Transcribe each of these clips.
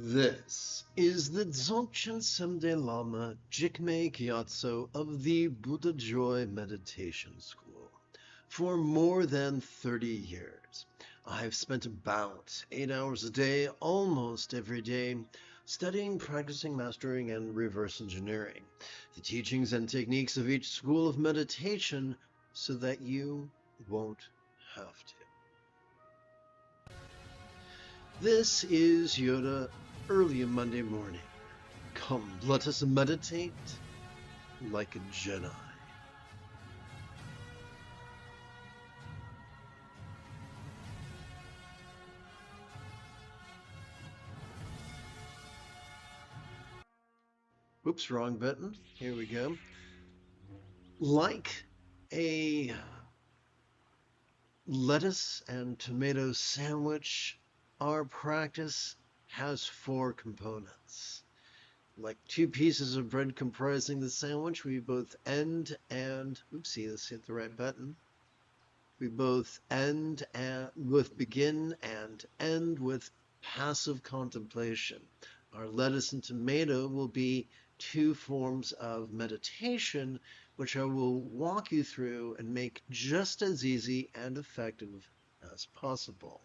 This is the Dzogchen Someday Lama Jigme Gyatso of the Buddha Joy Meditation School. For more than 30 years, I've spent about 8 hours a day, almost every day, studying, practicing, mastering, and reverse engineering the teachings and techniques of each school of meditation so that you won't have to. This is Yoda early Monday morning. Come, let us meditate like a Jedi. Oops, wrong button. Here we go. Like a lettuce and tomato sandwich, our practice has 4 components. Like 2 pieces of bread comprising the sandwich, we both end and, oopsie, let's hit the right button. We both begin and end with passive contemplation. Our lettuce and tomato will be 2 forms of meditation, which I will walk you through and make just as easy and effective as possible.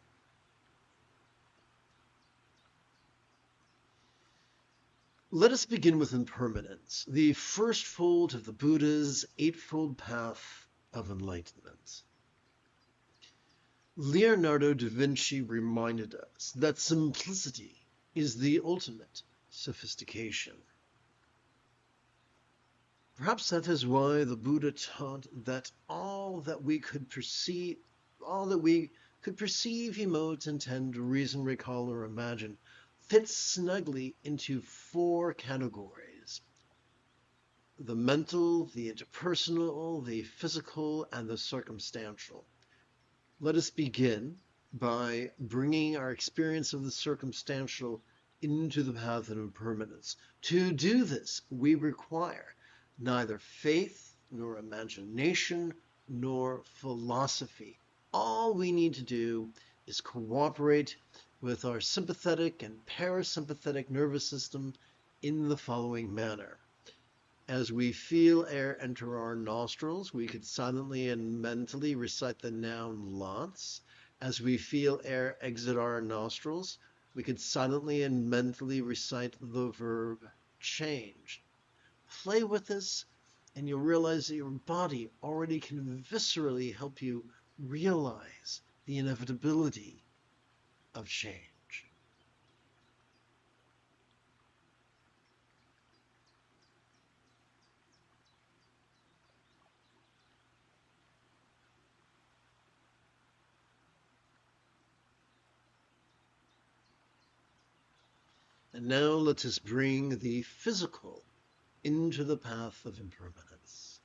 Let us begin with impermanence, the first fold of the Buddha's Eightfold Path of Enlightenment. Leonardo da Vinci reminded us that simplicity is the ultimate sophistication. Perhaps that is why the Buddha taught that all that we could perceive, emote, intend, reason, recall, or imagine, fits snugly into 4 categories: the mental, the interpersonal, the physical, and the circumstantial. Let us begin by bringing our experience of the circumstantial into the path of impermanence. To do this, we require neither faith, nor imagination, nor philosophy. All we need to do is cooperate with our sympathetic and parasympathetic nervous system in the following manner. As we feel air enter our nostrils, we could silently and mentally recite the noun lots. As we feel air exit our nostrils, we could silently and mentally recite the verb change. Play with this, and you'll realize that your body already can viscerally help you realize the inevitability of change. And now let us bring the physical into the path of impermanence.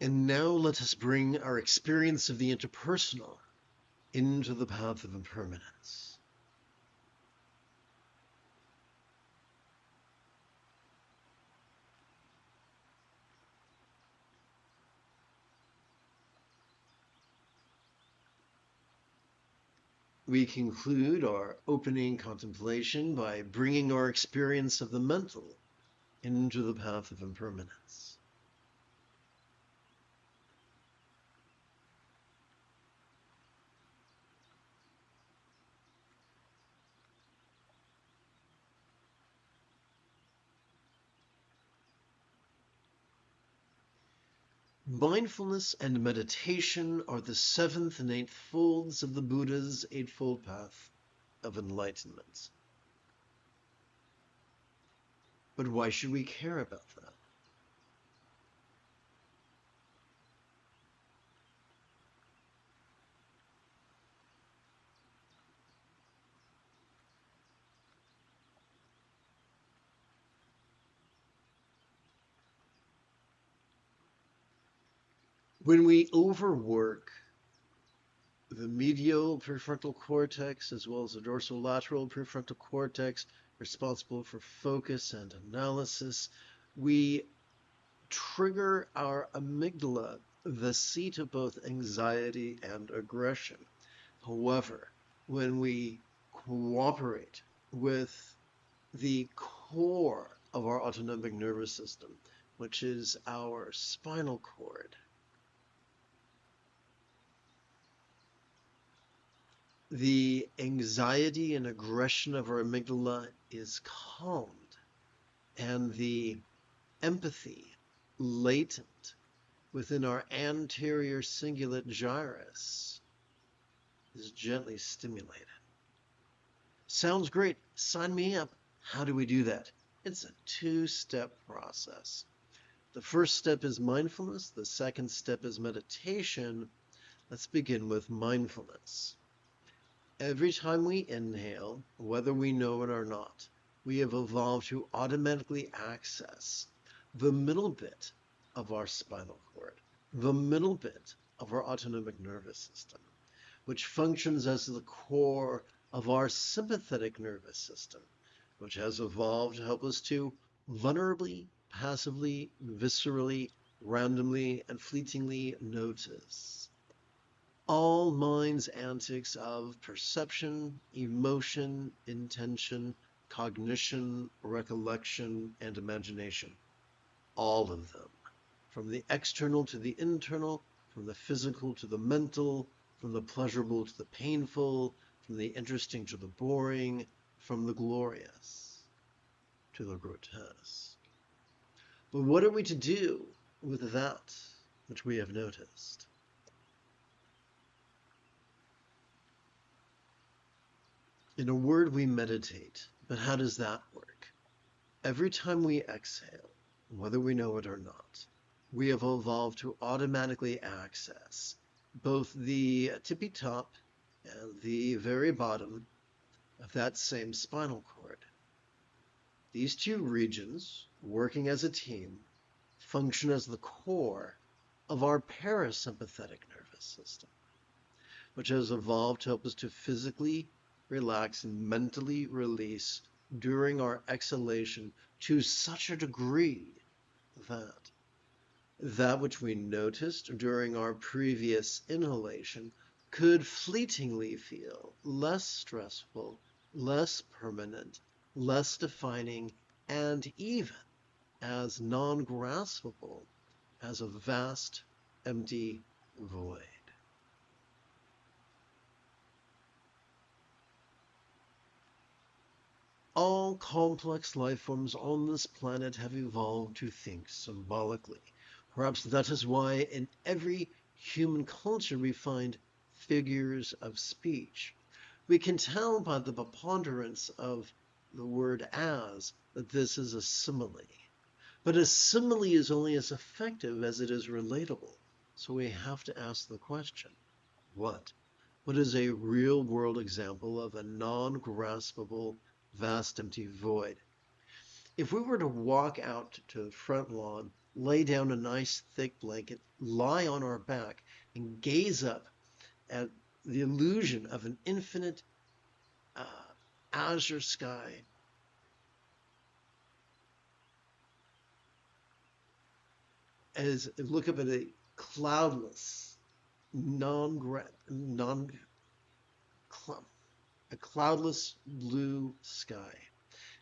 And now let us bring our experience of the interpersonal into the path of impermanence. We conclude our opening contemplation by bringing our experience of the mental into the path of impermanence. Mindfulness and meditation are the 7th and 8th folds of the Buddha's Eightfold Path of Enlightenment. But why should we care about that? When we overwork the medial prefrontal cortex as well as the dorsolateral prefrontal cortex, responsible for focus and analysis. We trigger our amygdala, the seat of both anxiety and aggression. However, when we cooperate with the core of our autonomic nervous system, which is our spinal cord, the anxiety and aggression of our amygdala is calmed, and the empathy latent within our anterior cingulate gyrus is gently stimulated. Sounds great. Sign me up. How do we do that? It's a two-step process. The first step is mindfulness. The second step is meditation. Let's begin with mindfulness. Every time we inhale, whether we know it or not, we have evolved to automatically access the middle bit of our spinal cord, the middle bit of our autonomic nervous system, which functions as the core of our sympathetic nervous system, which has evolved to help us to vulnerably, passively, viscerally, randomly, and fleetingly notice all mind's antics of perception, emotion, intention, cognition, recollection, and imagination. All of them, from the external to the internal, from the physical to the mental, from the pleasurable to the painful, from the interesting to the boring, from the glorious to the grotesque. But what are we to do with that which we have noticed? In a word, we meditate. But how does that work? Every time we exhale, whether we know it or not, we have evolved to automatically access both the tippy top and the very bottom of that same spinal cord. These two regions, working as a team, function as the core of our parasympathetic nervous system, which has evolved to help us to physically relax and mentally release during our exhalation to such a degree that that which we noticed during our previous inhalation could fleetingly feel less stressful, less permanent, less defining, and even as non-graspable as a vast, empty void. All complex life forms on this planet have evolved to think symbolically. Perhaps that is why in every human culture we find figures of speech. We can tell by the preponderance of the word as that this is a simile. But a simile is only as effective as it is relatable. So we have to ask the question, what? What is a real-world example of a non-graspable, vast empty void? If we were to walk out to the front lawn, lay down a nice thick blanket, lie on our back, and gaze up at the illusion of an infinite azure sky, as look up at a cloudless, a cloudless blue sky.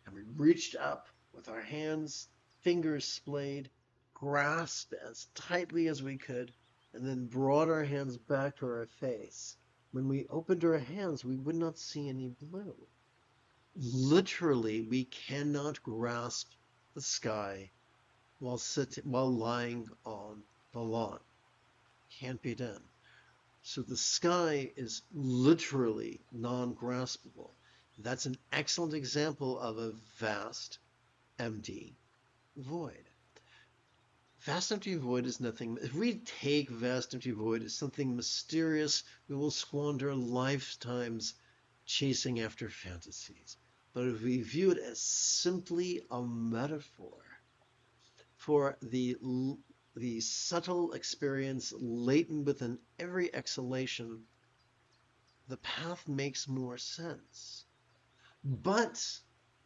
And we reached up with our hands, fingers splayed, grasped as tightly as we could, and then brought our hands back to our face. When we opened our hands, we would not see any blue. Literally, we cannot grasp the sky while lying on the lawn. Can't be done. So the sky is literally non-graspable. That's an excellent example of a vast, empty void. Vast empty void is nothing. If we take vast empty void as something mysterious, we will squander lifetimes chasing after fantasies. But if we view it as simply a metaphor for the subtle experience latent within every exhalation the path makes more sense. But,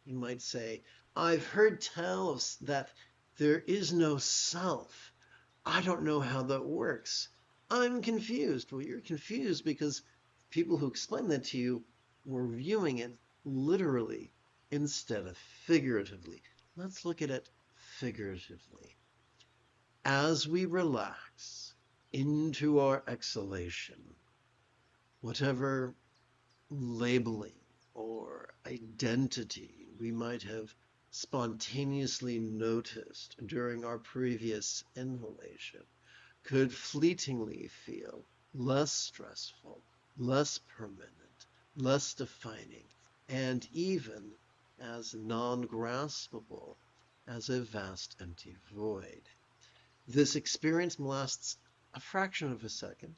you might say, I've heard tell of that there is no self. I don't know how that works. I'm confused. Well, you're confused because people who explain that to you were viewing it literally instead of figuratively. Let's look at it figuratively. As we relax into our exhalation, whatever labeling or identity we might have spontaneously noticed during our previous inhalation could fleetingly feel less stressful, less permanent, less defining, and even as non-graspable as a vast empty void. This experience lasts a fraction of a second,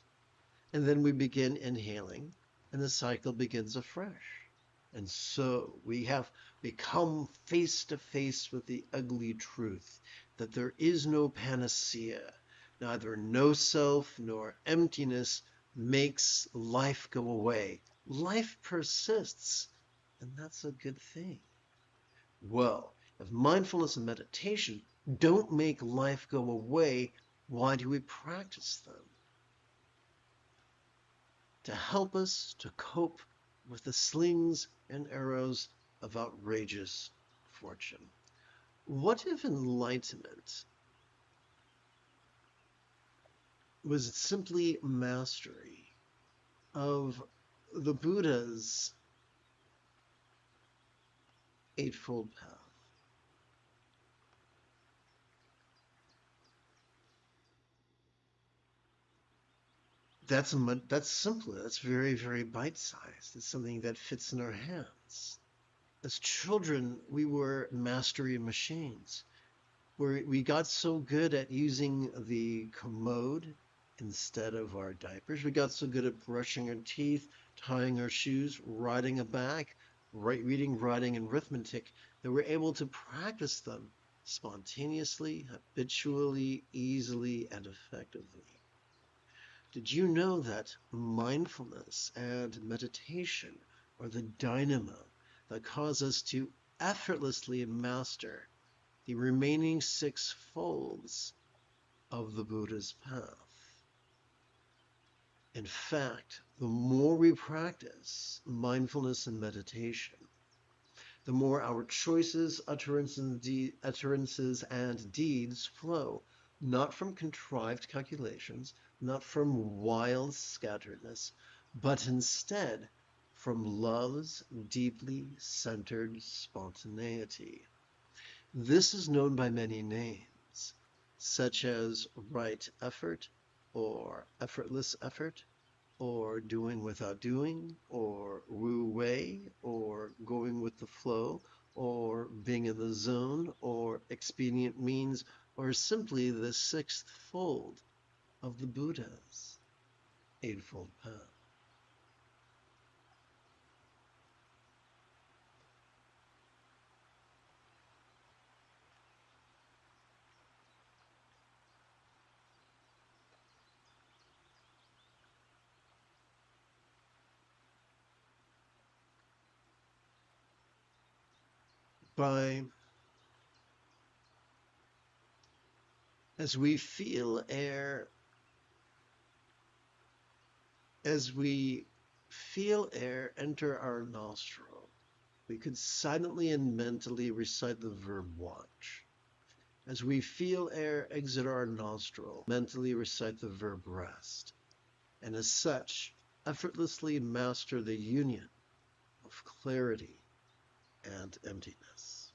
and then we begin inhaling, and the cycle begins afresh. And so we have become face to face with the ugly truth that there is no panacea. Neither no self nor emptiness makes life go away. Life persists, and that's a good thing. Well, if mindfulness and meditation don't make life go away, why do we practice them? To help us to cope with the slings and arrows of outrageous fortune. What if enlightenment was simply mastery of the Buddha's Eightfold Path? That's simpler. That's very, very bite-sized. It's something that fits in our hands. As children, we were mastery machines. We got so good at using the commode instead of our diapers. We got so good at brushing our teeth, tying our shoes, riding a bike, reading, writing, and arithmetic that we're able to practice them spontaneously, habitually, easily, and effectively. Did you know that mindfulness and meditation are the dynamo that cause us to effortlessly master the remaining 6 folds of the Buddha's path? In fact, the more we practice mindfulness and meditation, the more our choices, utterances, and deeds flow, not from contrived calculations, not from wild scatteredness, but instead from love's deeply centered spontaneity. This is known by many names, such as right effort, or effortless effort, or doing without doing, or wu wei, or going with the flow, or being in the zone, or expedient means, or simply the 6th fold of the Buddha's Eightfold Path. As we feel air enter our nostril, we could silently and mentally recite the verb watch. As we feel air exit our nostril, mentally recite the verb rest, and as such, effortlessly master the union of clarity and emptiness.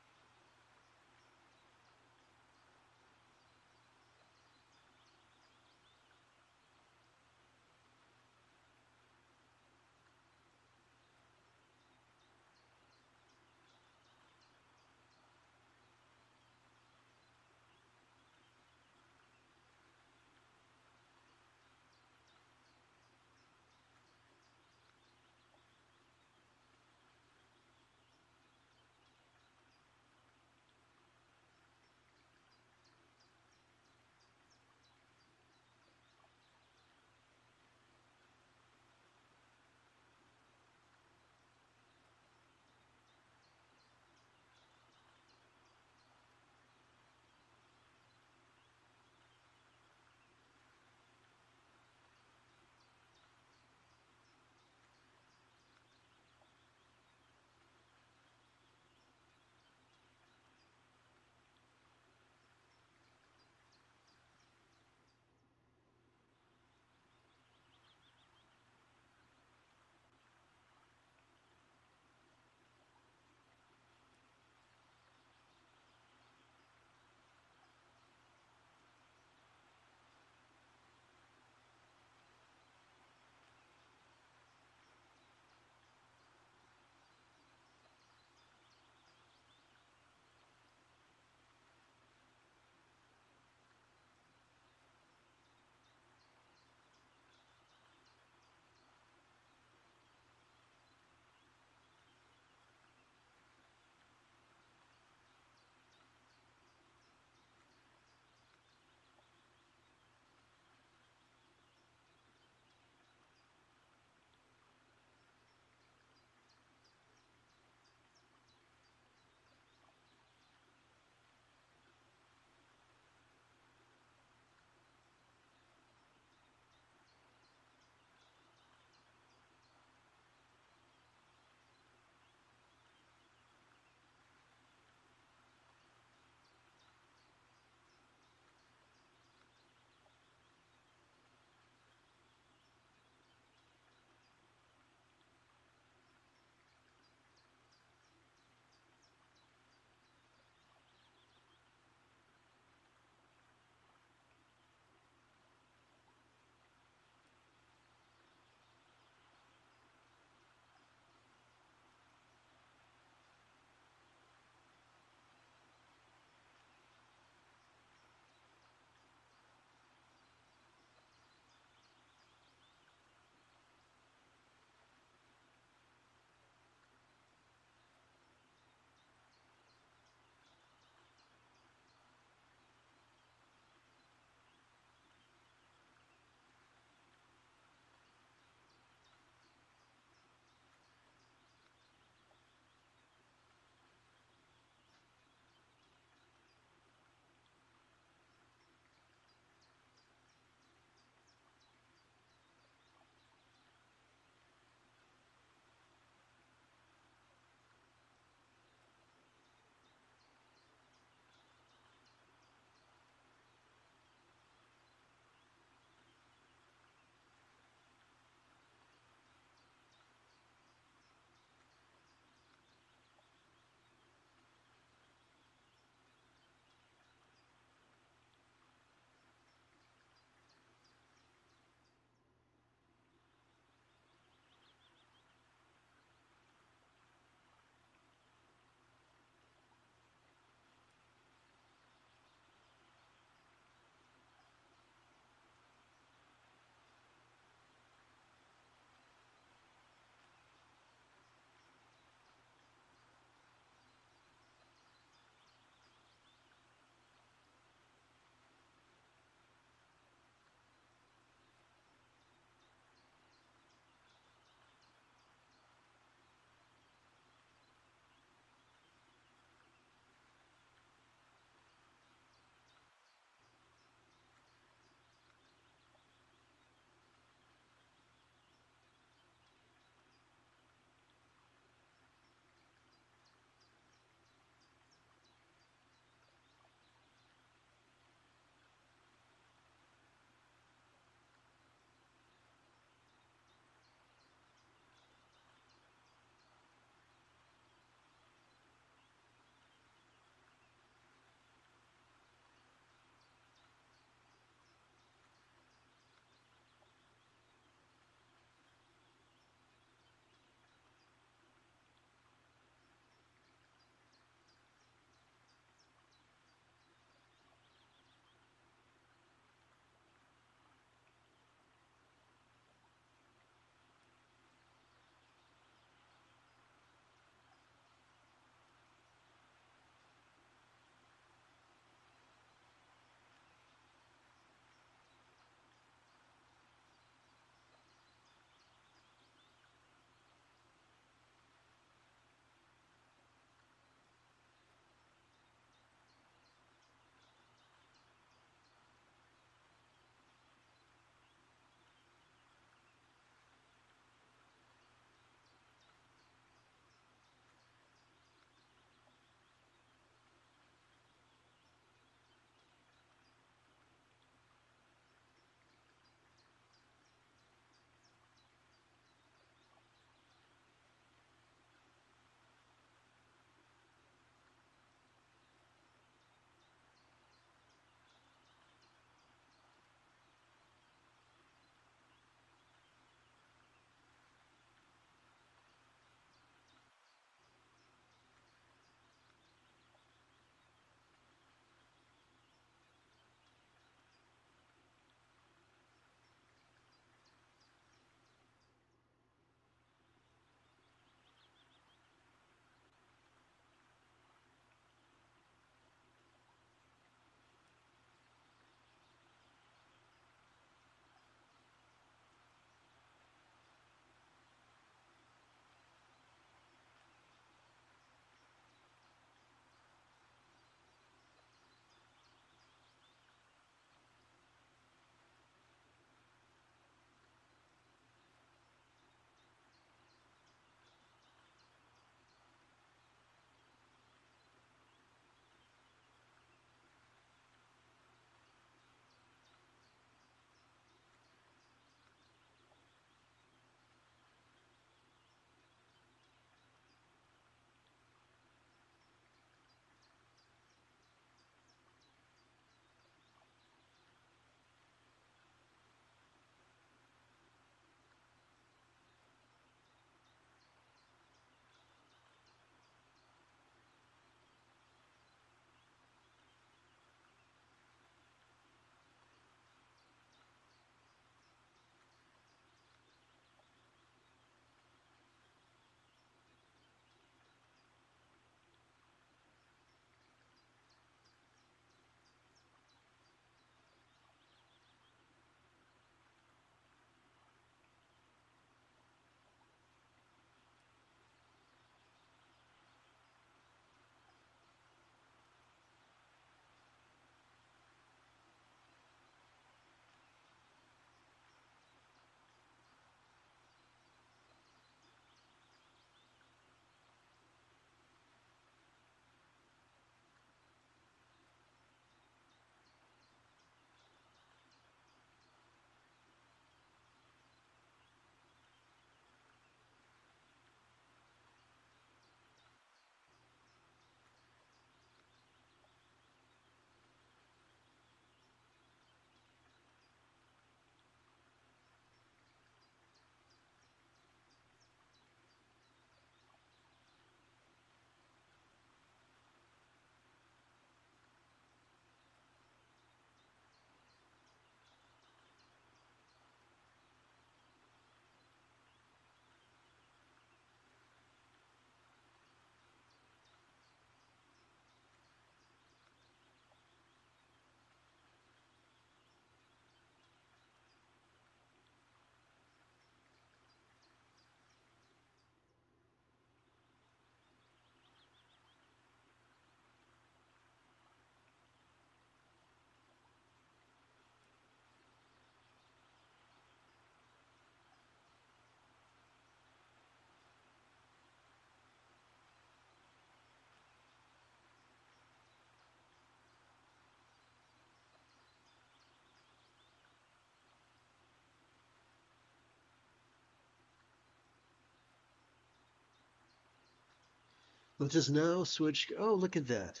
Let us now switch. Oh, look at that.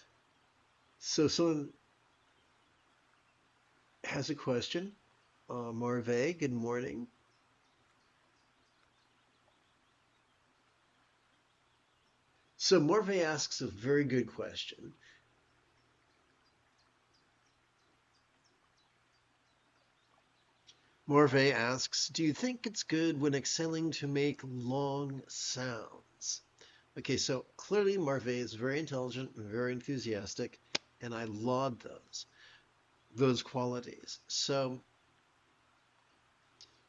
So someone has a question. Marve, good morning. So Marve asks a very good question. Marve asks, do you think it's good when exhaling to make long sounds? Okay, so clearly Marve is very intelligent and very enthusiastic, and I laud those qualities. So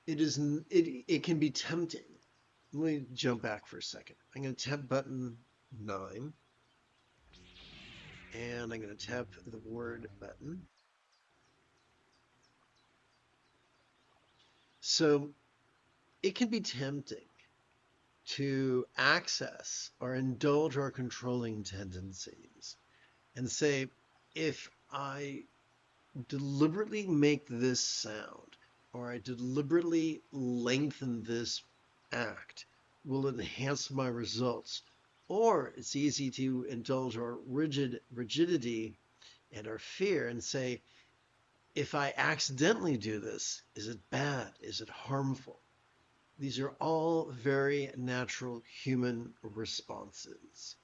it can be tempting. Let me jump back for a second. I'm going to tap button 9, and I'm going to tap the word button. So it can be tempting to access or indulge our controlling tendencies and say, if I deliberately make this sound or I deliberately lengthen this act, will enhance my results. Or it's easy to indulge our rigidity and our fear and say, if I accidentally do this, is it bad? Is it harmful? These are all very natural human responses.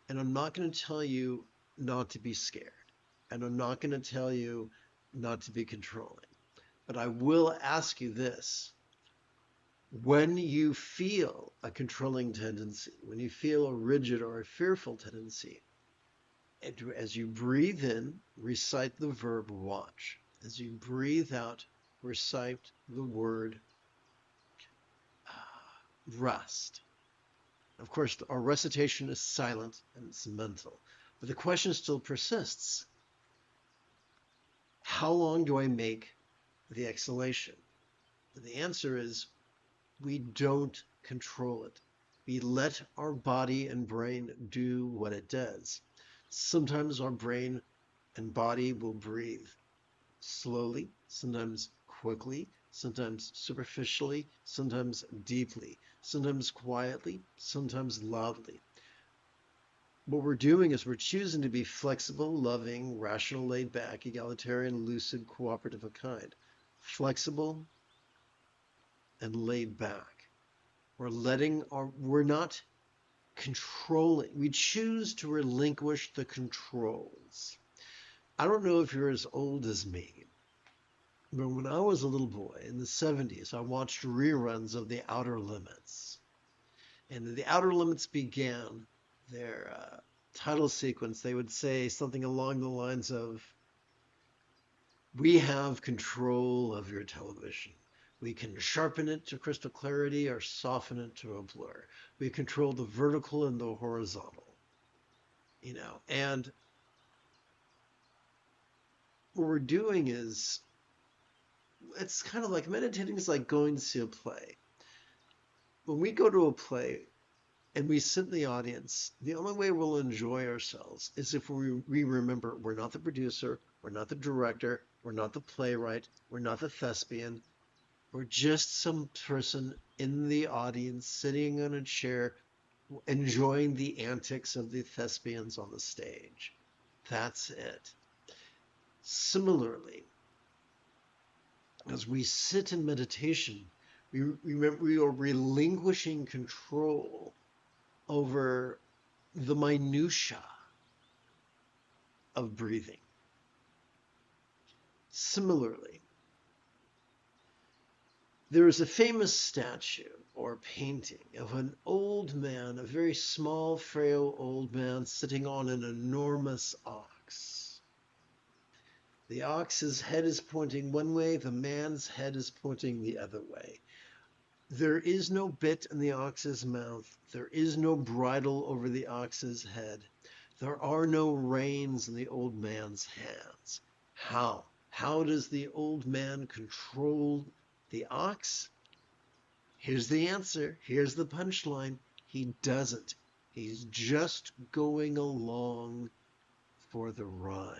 And I'm not going to tell you not to be scared. And I'm not going to tell you not to be controlling. But I will ask you this. When you feel a controlling tendency, when you feel a rigid or a fearful tendency, as you breathe in, recite the verb watch. As you breathe out, recite the word rest. Of course, our recitation is silent and it's mental, but the question still persists. How long do I make the exhalation? And the answer is we don't control it. We let our body and brain do what it does. Sometimes our brain and body will breathe slowly, sometimes quickly, sometimes superficially, sometimes deeply, sometimes quietly, sometimes loudly. What we're doing is we're choosing to be flexible, loving, rational, laid back, egalitarian, lucid, cooperative of kind. Flexible and laid back. We're not controlling. We choose to relinquish the controls. I don't know if you're as old as me, but when I was a little boy in the 70s, I watched reruns of The Outer Limits. And The Outer Limits began their title sequence. They would say something along the lines of, we have control of your television. We can sharpen it to crystal clarity or soften it to a blur. We control the vertical and the horizontal, and what we're doing is, it's kind of like meditating is like going to see a play. When we go to a play and we sit in the audience, the only way we'll enjoy ourselves is if we remember we're not the producer, we're not the director, we're not the playwright, we're not the thespian, we're just some person in the audience sitting on a chair enjoying the antics of the thespians on the stage. That's it. Similarly, as we sit in meditation, we are relinquishing control over the minutia of breathing. Similarly, there is a famous statue or painting of an old man, a very small, frail old man sitting on an enormous ox. The ox's head is pointing one way, the man's head is pointing the other way. There is no bit in the ox's mouth. There is no bridle over the ox's head. There are no reins in the old man's hands. How? How does the old man control the ox? Here's the answer. Here's the punchline. He doesn't. He's just going along for the ride.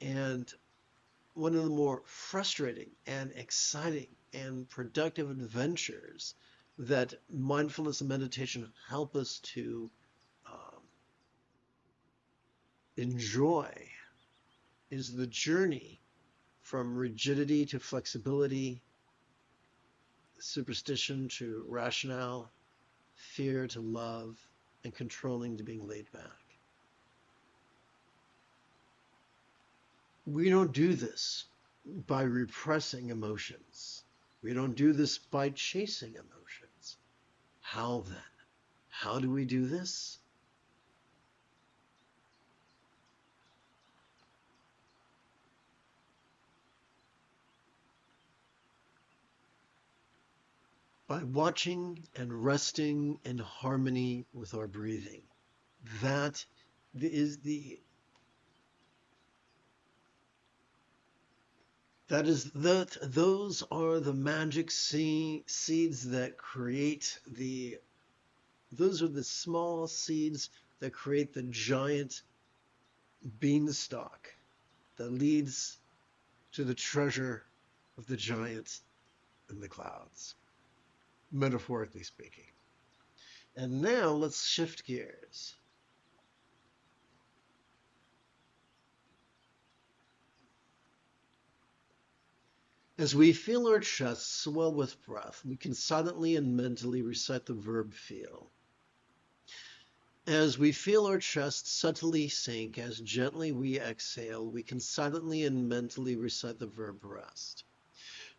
And one of the more frustrating and exciting and productive adventures that mindfulness and meditation help us to enjoy is the journey from rigidity to flexibility, superstition to rationale, fear to love, and controlling to being laid back. We don't do this by repressing emotions. We don't do this by chasing emotions. How then? How do we do this? By watching and resting in harmony with our breathing. That is the those are the magic seeds that create those are the small seeds that create the giant beanstalk that leads to the treasure of the giant in the clouds, metaphorically speaking. And now let's shift gears. As we feel our chest swell with breath, we can silently and mentally recite the verb feel. As we feel our chest subtly sink, as gently we exhale, we can silently and mentally recite the verb rest.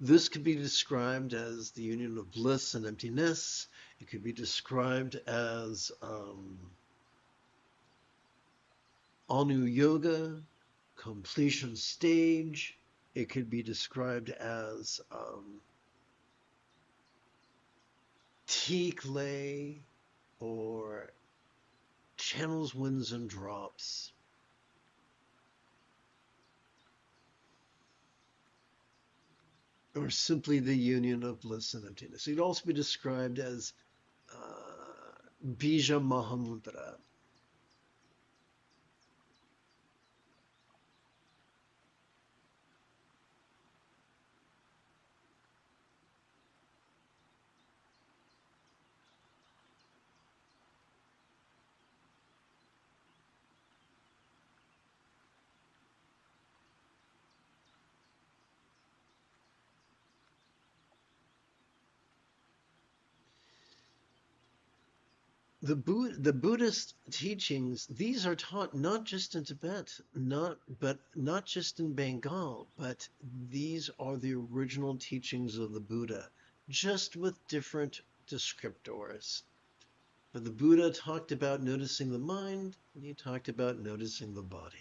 This could be described as the union of bliss and emptiness. It could be described as Anu Yoga, completion stage. It could be described as Tikle or channels, winds, and drops. Or simply the union of bliss and emptiness. It could also be described as Bija Mahamudra. The Buddhist teachings, these are taught not just in Tibet, not just in Bengal, but these are the original teachings of the Buddha, just with different descriptors. But the Buddha talked about noticing the mind, and he talked about noticing the body.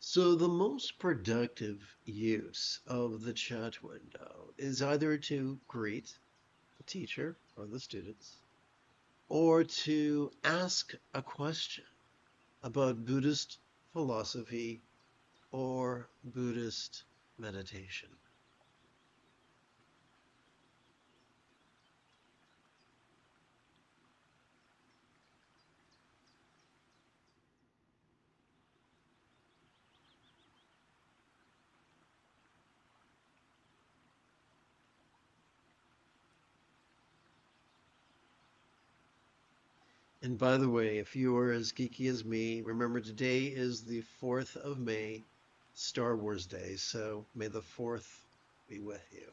So the most productive use of the chat window is either to greet the teacher or the students, or to ask a question about Buddhist philosophy or Buddhist meditation. And by the way, if you are as geeky as me, remember today is the 4th of May, Star Wars Day, so may the 4th be with you.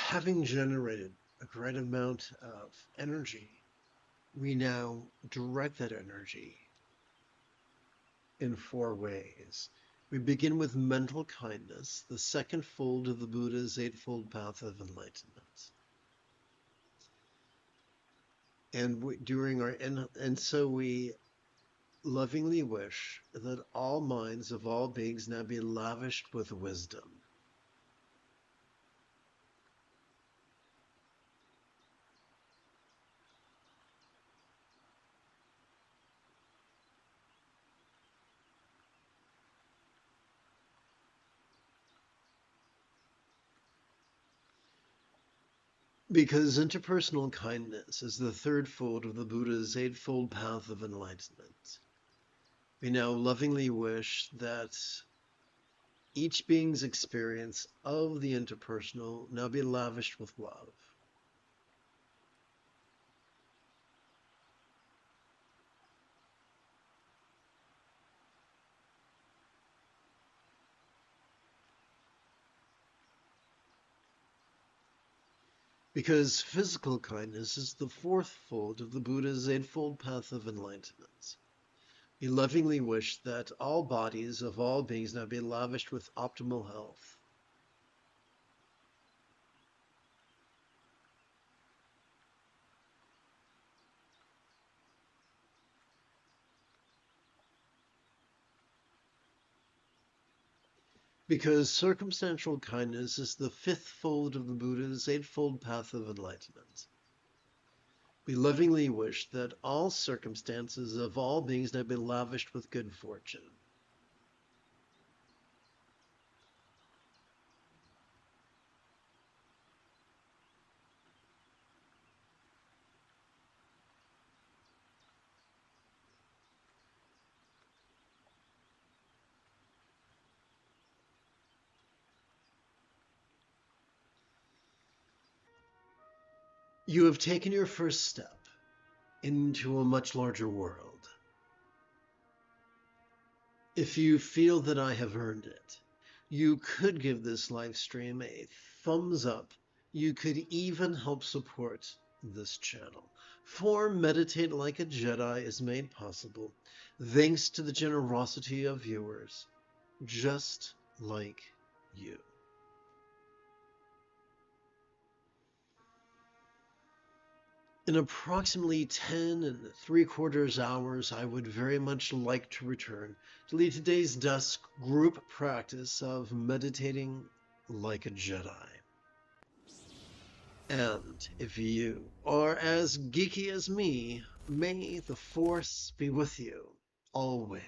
having generated a great amount of energy, we now direct that energy in 4 ways. We begin with mental kindness, the second fold of the Buddha's Eightfold Path of Enlightenment. And so we lovingly wish that all minds of all beings now be lavished with wisdom. Because interpersonal kindness is the third fold of the Buddha's Eightfold Path of Enlightenment. We now lovingly wish that each being's experience of the interpersonal now be lavished with love. Because physical kindness is the fourth fold of the Buddha's Eightfold Path of Enlightenment. We lovingly wish that all bodies of all beings now be lavished with optimal health. Because circumstantial kindness is the fifth fold of the Buddha's Eightfold Path of Enlightenment. We lovingly wish that all circumstances of all beings now be lavished with good fortune. You have taken your first step into a much larger world. If you feel that I have earned it, you could give this live stream a thumbs up. You could even help support this channel. For Meditate Like a Jedi is made possible thanks to the generosity of viewers just like you. In approximately 10 3/4 hours, I would very much like to return to lead today's dusk group practice of meditating like a Jedi. And if you are as geeky as me, may the Force be with you always.